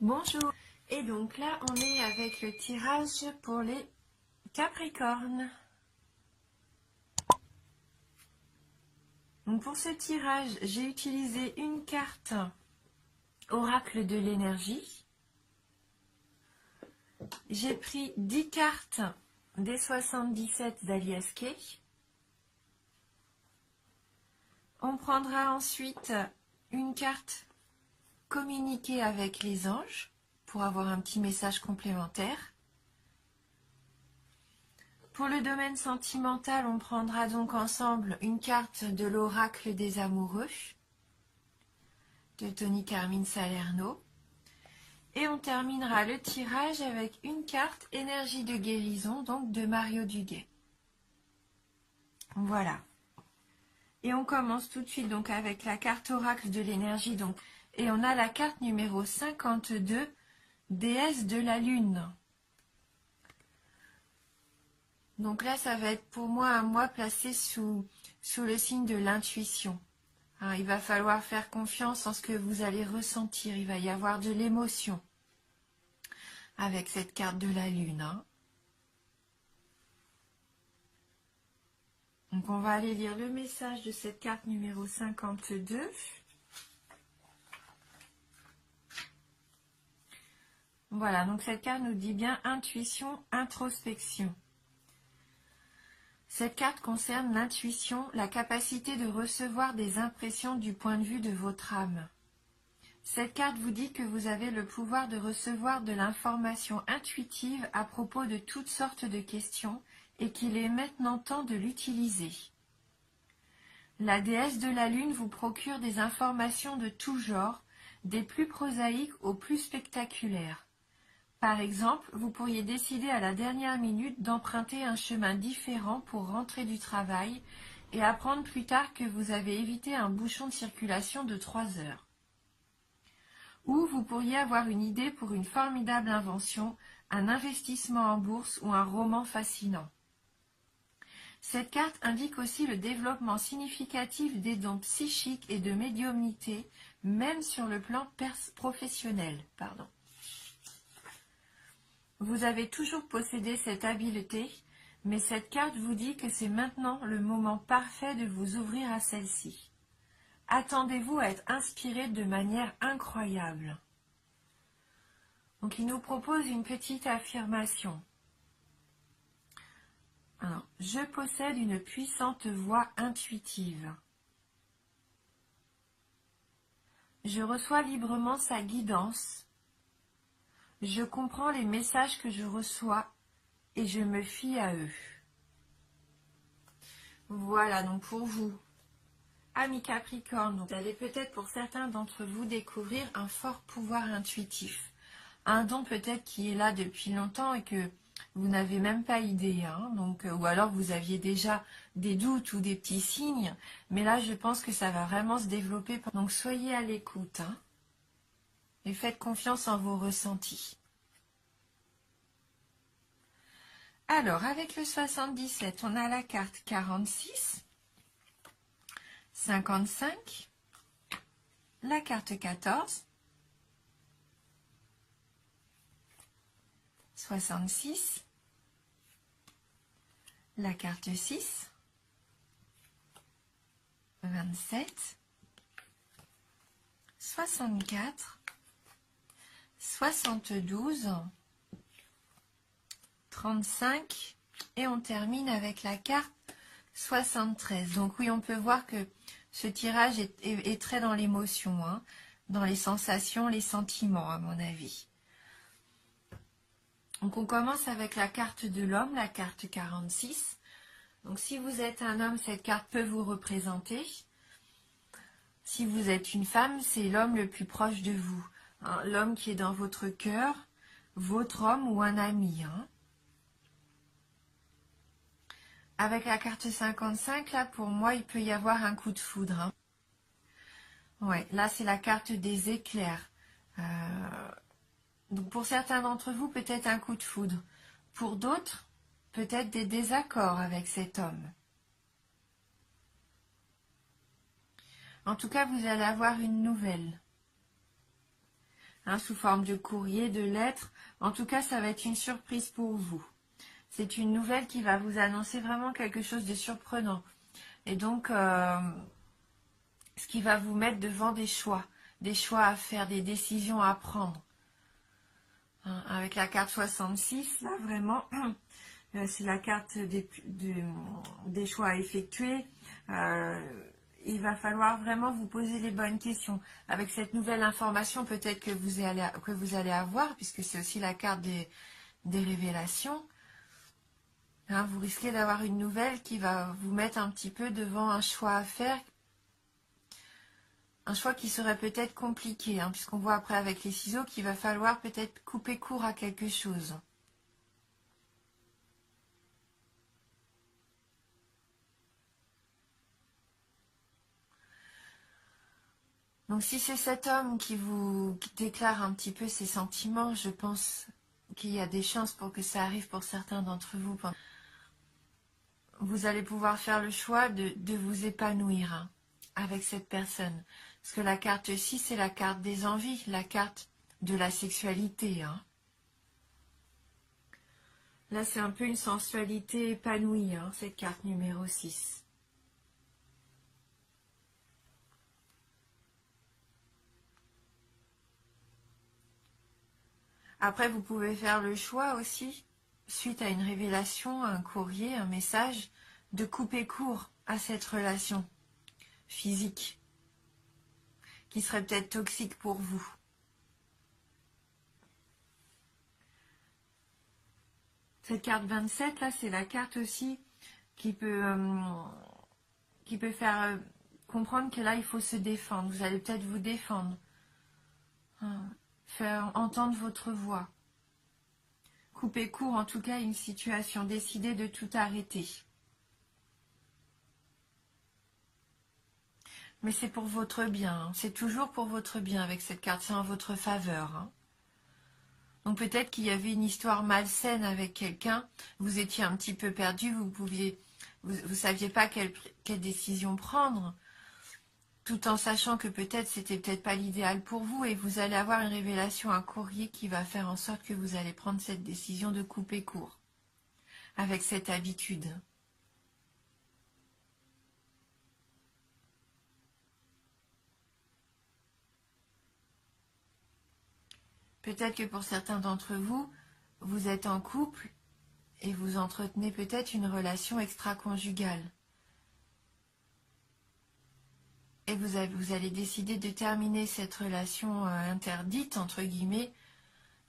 Bonjour. Et donc là, on est avec le tirage pour les Capricornes. Donc pour ce tirage, j'ai utilisé une carte Oracle de l'énergie. J'ai pris 10 cartes des 77 d'Alias Kay. On prendra ensuite une carte communiquer avec les anges pour avoir un petit message complémentaire. Pour le domaine sentimental, on prendra donc ensemble une carte de l'oracle des amoureux de Tony Carmine Salerno. Et on terminera le tirage avec une carte énergie de guérison, donc de Mario Duguay. Voilà. Et on commence tout de suite donc avec la carte oracle de l'énergie. Et on a la carte numéro 52, déesse de la lune. Donc là, ça va être pour moi un mois placé sous le signe de l'intuition. Hein, il va falloir faire confiance en ce que vous allez ressentir. Il va y avoir de l'émotion avec cette carte de la lune. Hein. Donc on va aller lire le message de cette carte numéro 52. Voilà, donc cette carte nous dit bien intuition, introspection. Cette carte concerne l'intuition, la capacité de recevoir des impressions du point de vue de votre âme. Cette carte vous dit que vous avez le pouvoir de recevoir de l'information intuitive à propos de toutes sortes de questions et qu'il est maintenant temps de l'utiliser. La déesse de la lune vous procure des informations de tout genre, des plus prosaïques aux plus spectaculaires. Par exemple, vous pourriez décider à la dernière minute d'emprunter un chemin différent pour rentrer du travail et apprendre plus tard que vous avez évité un bouchon de circulation de 3 heures. Ou vous pourriez avoir une idée pour une formidable invention, un investissement en bourse ou un roman fascinant. Cette carte indique aussi le développement significatif des dons psychiques et de médiumnité, même sur le plan professionnel. Vous avez toujours possédé cette habileté, mais cette carte vous dit que c'est maintenant le moment parfait de vous ouvrir à celle-ci. Attendez-vous à être inspiré de manière incroyable. Donc il nous propose une petite affirmation. Alors, je possède une puissante voix intuitive. Je reçois librement sa guidance. Je comprends les messages que je reçois et je me fie à eux. Voilà donc pour vous, amis Capricorne, vous allez peut-être pour certains d'entre vous découvrir un fort pouvoir intuitif. Un don peut-être qui est là depuis longtemps et que vous n'avez même pas idée. Hein, ou alors vous aviez déjà des doutes ou des petits signes. Mais là, je pense que ça va vraiment se développer. Donc soyez à l'écoute. Hein, et faites confiance en vos ressentis. Alors, avec le 77, on a la carte 46, 55, la carte 14, 66, la carte 6, 27, 64, 72, 35 et on termine avec la carte 73. Donc oui, on peut voir que ce tirage est très dans l'émotion, hein, dans les sensations, les sentiments à mon avis. Donc on commence avec la carte de l'homme, la carte 46. Donc si vous êtes un homme, cette carte peut vous représenter. Si vous êtes une femme, c'est l'homme le plus proche de vous. Hein, l'homme qui est dans votre cœur, votre homme ou un ami. Hein. Avec la carte 55, là, pour moi, il peut y avoir un coup de foudre. Hein. Ouais, là, c'est la carte des éclairs. Donc, pour certains d'entre vous, peut-être un coup de foudre. Pour d'autres, peut-être des désaccords avec cet homme. En tout cas, vous allez avoir une nouvelle. sous forme de courrier, de lettres. En tout cas, ça va être une surprise pour vous. C'est une nouvelle qui va vous annoncer vraiment quelque chose de surprenant. Et donc, ce qui va vous mettre devant des choix à faire, des décisions à prendre. Avec la carte 66, là, vraiment, c'est la carte des choix à effectuer. Il va falloir vraiment vous poser les bonnes questions. Avec cette nouvelle information, peut-être que vous allez avoir, puisque c'est aussi la carte des révélations, vous risquez d'avoir une nouvelle qui va vous mettre un petit peu devant un choix à faire, un choix qui serait peut-être compliqué, puisqu'on voit après avec les ciseaux qu'il va falloir peut-être couper court à quelque chose. Donc si c'est cet homme qui vous déclare un petit peu ses sentiments, je pense qu'il y a des chances pour que ça arrive pour certains d'entre vous. Vous allez pouvoir faire le choix de vous épanouir avec cette personne. Parce que la carte 6, c'est la carte des envies, la carte de la sexualité. Là, c'est un peu une sensualité épanouie, cette carte numéro 6. Après, vous pouvez faire le choix aussi, suite à une révélation, un courrier, un message, de couper court à cette relation physique qui serait peut-être toxique pour vous. Cette carte 27, là, c'est la carte aussi qui peut faire comprendre que là, il faut se défendre. Vous allez peut-être vous défendre. Faire entendre votre voix. Couper court, en tout cas, à une situation. Décider de tout arrêter. Mais c'est pour votre bien. C'est toujours pour votre bien avec cette carte. C'est en votre faveur. Donc peut-être qu'il y avait une histoire malsaine avec quelqu'un. Vous étiez un petit peu perdu. Vous saviez pas quelle décision prendre. Tout en sachant que c'était peut-être pas l'idéal pour vous, et vous allez avoir une révélation, un courrier qui va faire en sorte que vous allez prendre cette décision de couper court avec cette habitude. Peut-être que pour certains d'entre vous, vous êtes en couple et vous entretenez peut-être une relation extra-conjugale. Et vous allez décider de terminer cette relation interdite, entre guillemets,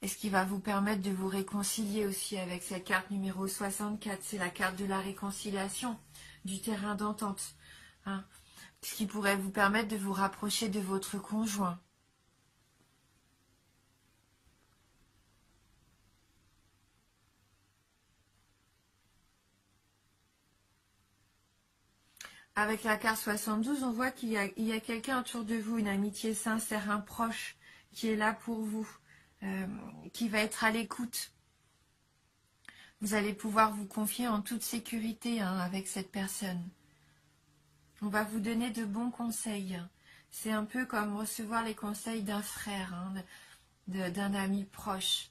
et ce qui va vous permettre de vous réconcilier aussi avec cette carte numéro 64. C'est la carte de la réconciliation, du terrain d'entente. Ce qui pourrait vous permettre de vous rapprocher de votre conjoint. Avec la carte 72, on voit qu'il y a quelqu'un autour de vous, une amitié sincère, un proche, qui est là pour vous, qui va être à l'écoute. Vous allez pouvoir vous confier en toute sécurité avec cette personne. On va vous donner de bons conseils. C'est un peu comme recevoir les conseils d'un frère, d'un ami proche.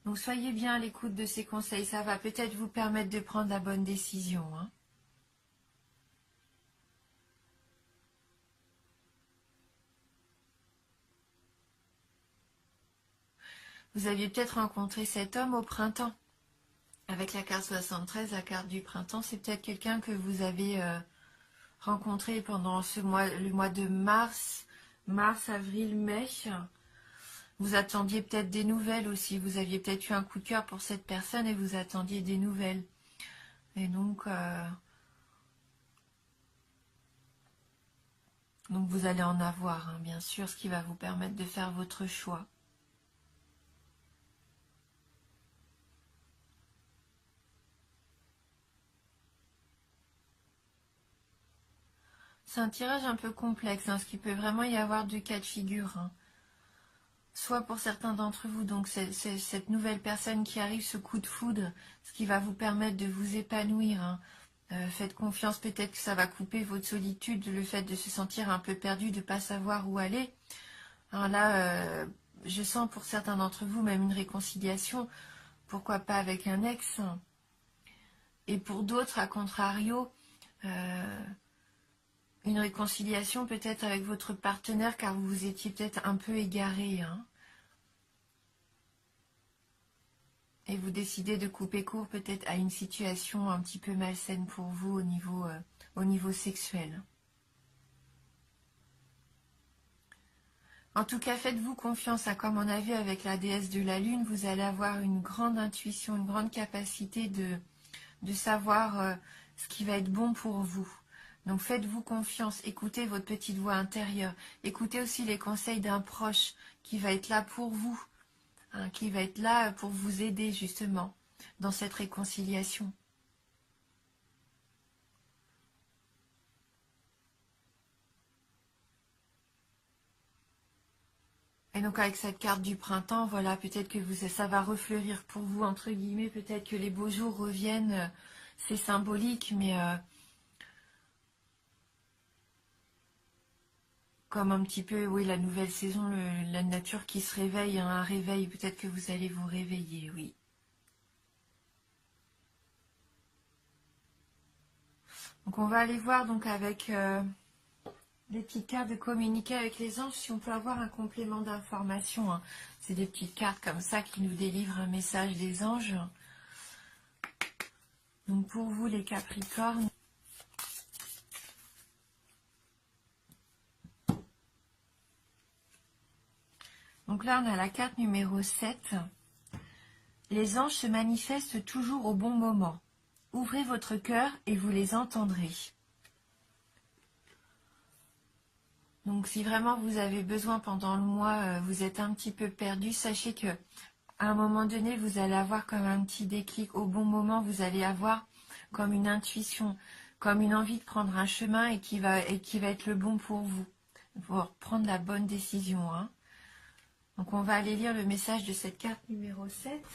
Donc soyez bien à l'écoute de ces conseils, ça va peut-être vous permettre de prendre la bonne décision. Vous aviez peut-être rencontré cet homme au printemps. Avec la carte 73, la carte du printemps, c'est peut-être quelqu'un que vous avez rencontré pendant le mois de mars, avril, mai. Vous attendiez peut-être des nouvelles aussi. Vous aviez peut-être eu un coup de cœur pour cette personne et vous attendiez des nouvelles. Et donc vous allez en avoir, bien sûr, ce qui va vous permettre de faire votre choix. C'est un tirage un peu complexe, ce qui peut vraiment y avoir deux cas de figure. Soit pour certains d'entre vous, donc c'est cette nouvelle personne qui arrive, ce coup de foudre, ce qui va vous permettre de vous épanouir. Faites confiance, peut-être que ça va couper votre solitude, le fait de se sentir un peu perdu, de ne pas savoir où aller. Alors là, je sens pour certains d'entre vous même une réconciliation, pourquoi pas avec un ex. Et pour d'autres, à contrario, une réconciliation peut-être avec votre partenaire car vous vous étiez peut-être un peu égaré. Hein, et vous décidez de couper court peut-être à une situation un petit peu malsaine pour vous au niveau sexuel. En tout cas, faites-vous confiance, hein, comme on a vu avec la déesse de la lune, vous allez avoir une grande intuition, une grande capacité de savoir ce qui va être bon pour vous. Donc faites-vous confiance, écoutez votre petite voix intérieure, écoutez aussi les conseils d'un proche qui va être là pour vous, hein, qui va être là pour vous aider justement dans cette réconciliation. Et donc avec cette carte du printemps, voilà, peut-être que ça va refleurir pour vous, entre guillemets, peut-être que les beaux jours reviennent, c'est symbolique, mais comme un petit peu, oui, la nouvelle saison, la nature qui se réveille, hein, un réveil, peut-être que vous allez vous réveiller, oui. Donc on va aller voir donc avec des petites cartes de communiquer avec les anges, si on peut avoir un complément d'information. Hein. C'est des petites cartes comme ça qui nous délivrent un message des anges. Donc pour vous les Capricornes, donc là on a la carte numéro 7. Les anges se manifestent toujours au bon moment. Ouvrez votre cœur et vous les entendrez. Donc si vraiment vous avez besoin pendant le mois, vous êtes un petit peu perdu, sachez que à un moment donné, vous allez avoir comme un petit déclic. Au bon moment, vous allez avoir comme une intuition, comme une envie de prendre un chemin et qui va être le bon pour vous, pour prendre la bonne décision. Hein. Donc on va aller lire le message de cette carte numéro 7.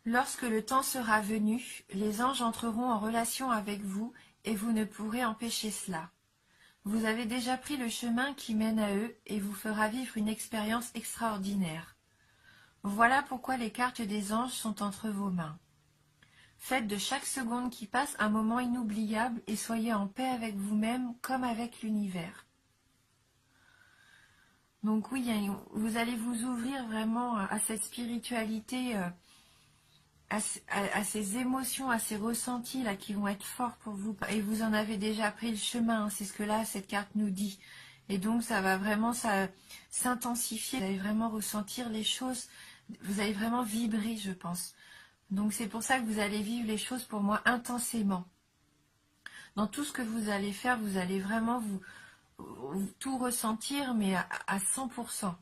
Lorsque le temps sera venu, les anges entreront en relation avec vous et vous ne pourrez empêcher cela. Vous avez déjà pris le chemin qui mène à eux et vous fera vivre une expérience extraordinaire. Voilà pourquoi les cartes des anges sont entre vos mains. Faites de chaque seconde qui passe un moment inoubliable et soyez en paix avec vous-même comme avec l'univers. Donc oui, vous allez vous ouvrir vraiment à cette spiritualité, à ces émotions, à ces ressentis là qui vont être forts pour vous. Et vous en avez déjà pris le chemin, hein, c'est ce que là cette carte nous dit. Et donc ça va vraiment s'intensifier, vous allez vraiment ressentir les choses, vous allez vraiment vibrer, je pense. Donc c'est pour ça que vous allez vivre les choses pour moi intensément. Dans tout ce que vous allez faire, vous allez vraiment tout ressentir, mais à 100%.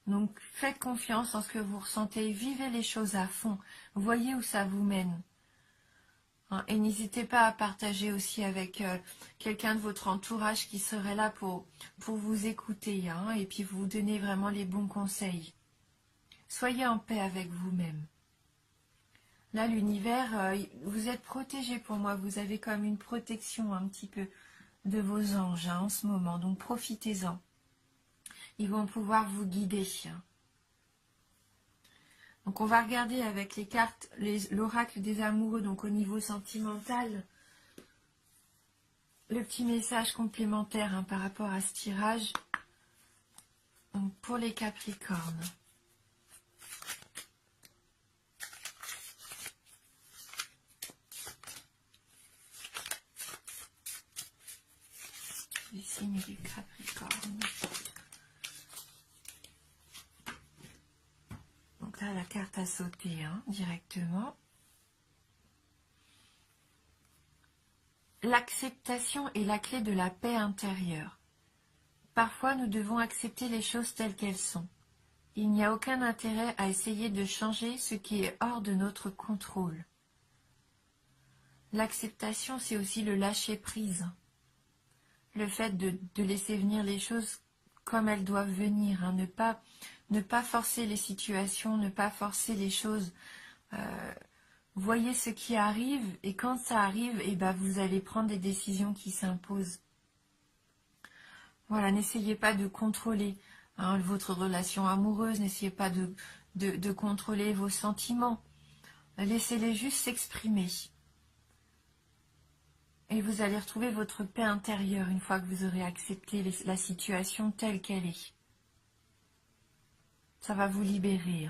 Donc faites confiance en ce que vous ressentez, vivez les choses à fond, voyez où ça vous mène. Hein, et n'hésitez pas à partager aussi avec quelqu'un de votre entourage qui serait là pour vous écouter, hein, et puis vous donner vraiment les bons conseils. Soyez en paix avec vous-même. Là, l'univers, vous êtes protégé pour moi, vous avez comme une protection un petit peu de vos anges hein, en ce moment, donc profitez-en. Ils vont pouvoir vous guider. Donc on va regarder avec les cartes l'oracle des amoureux, donc au niveau sentimental, le petit message complémentaire hein, par rapport à ce tirage donc, pour les Capricornes. Les signes du Capricorne. Donc là, la carte a sauté hein, directement. L'acceptation est la clé de la paix intérieure. Parfois, nous devons accepter les choses telles qu'elles sont. Il n'y a aucun intérêt à essayer de changer ce qui est hors de notre contrôle. L'acceptation, c'est aussi le lâcher-prise. Le fait de laisser venir les choses comme elles doivent venir. Hein, ne pas forcer les situations, ne pas forcer les choses. Voyez ce qui arrive et quand ça arrive, eh ben, vous allez prendre des décisions qui s'imposent. Voilà, n'essayez pas de contrôler votre relation amoureuse, n'essayez pas de contrôler vos sentiments. Laissez-les juste s'exprimer. Et vous allez retrouver votre paix intérieure une fois que vous aurez accepté la situation telle qu'elle est. Ça va vous libérer.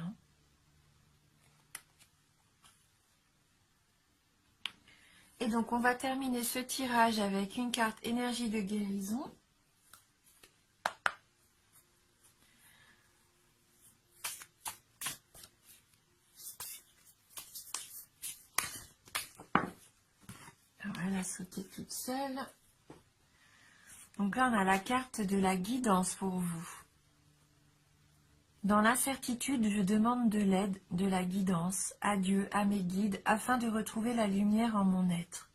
Et donc on va terminer ce tirage avec une carte énergie de guérison. Alors elle a sauté toute seule. Donc là on a la carte de la guidance pour vous. Dans l'incertitude, je demande de l'aide, de la guidance, à Dieu, à mes guides, afin de retrouver la lumière en mon être.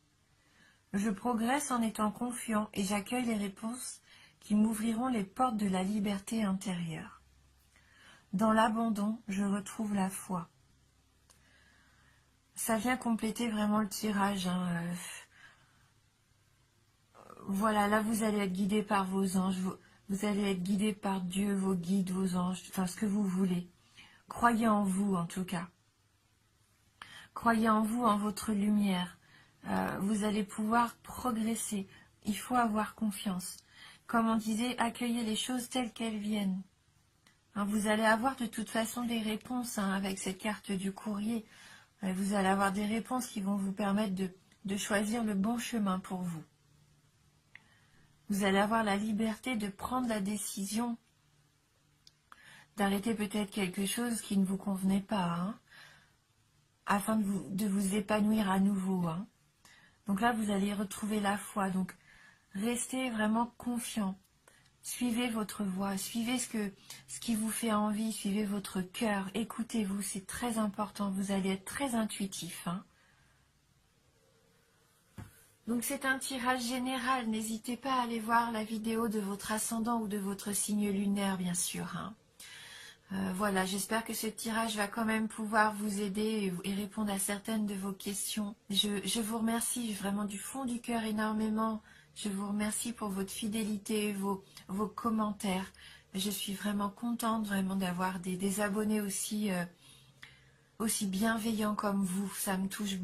Je progresse en étant confiant et j'accueille les réponses qui m'ouvriront les portes de la liberté intérieure. Dans l'abandon, je retrouve la foi. Ça vient compléter vraiment le tirage. Voilà, là vous allez être guidé par vos anges, vous allez être guidé par Dieu, vos guides, vos anges, enfin ce que vous voulez. Croyez en vous en tout cas. Croyez en vous, en votre lumière. Vous allez pouvoir progresser. Il faut avoir confiance. Comme on disait, accueillez les choses telles qu'elles viennent. Vous allez avoir de toute façon des réponses avec cette carte du courrier. Vous allez avoir des réponses qui vont vous permettre de choisir le bon chemin pour vous. Vous allez avoir la liberté de prendre la décision d'arrêter peut-être quelque chose qui ne vous convenait pas, afin de vous épanouir à nouveau. Donc là, vous allez retrouver la foi. Donc, restez vraiment confiant. Suivez votre voie, suivez ce qui vous fait envie, suivez votre cœur. Écoutez-vous, c'est très important. Vous allez être très intuitif. Donc c'est un tirage général. N'hésitez pas à aller voir la vidéo de votre ascendant ou de votre signe lunaire, bien sûr. Voilà, j'espère que ce tirage va quand même pouvoir vous aider et répondre à certaines de vos questions. Je vous remercie vraiment du fond du cœur énormément. Je vous remercie pour votre fidélité, vos commentaires. Je suis vraiment contente vraiment d'avoir des abonnés aussi bienveillants comme vous. Ça me touche